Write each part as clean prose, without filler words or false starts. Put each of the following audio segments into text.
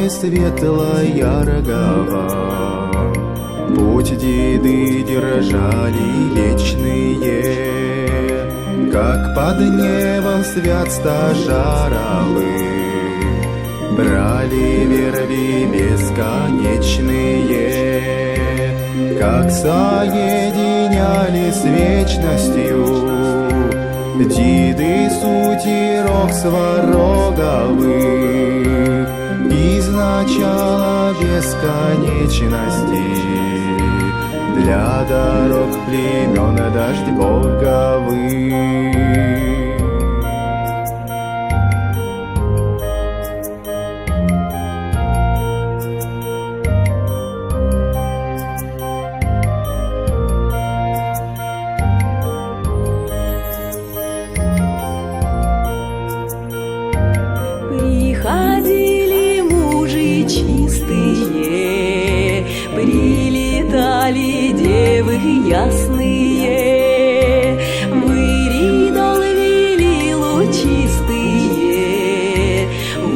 Знамени светло-яркого путь деды держали вечные, как под небом свят стожаровы, брали верви бесконечные, как соединяли с вечностью деды сутирок свароговых из начала бесконечности для дорог племен дождь боговых. Приходили мужи чистые, прилетали девы ясные, в Иридол вели лучистые,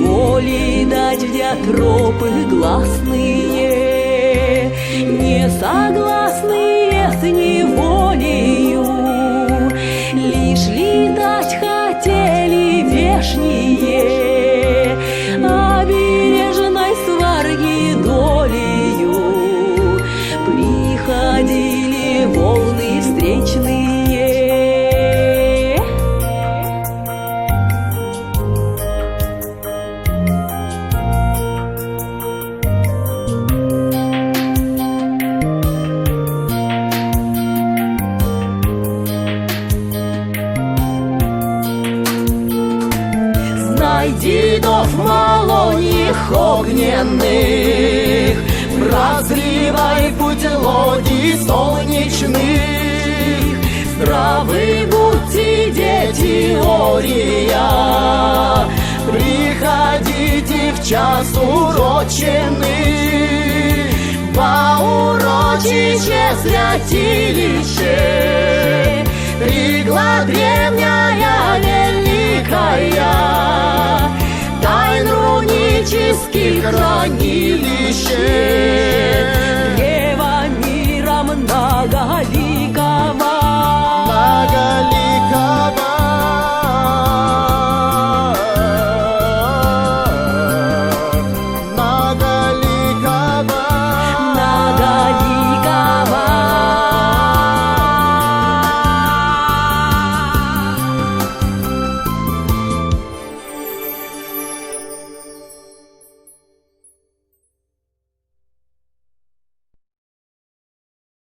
воли дать в диатропы гласные, не согласные с неволею, лишь летать хотели вешние, обережной сварги долею приходили волны встречные. Дедов малоньих огненных, разливай путь лодий солнечных. Здравы будьте, дети Ория, приходите в час уроченный, во урочище святилище, пригла древняя великая, тайн рунических хранилище.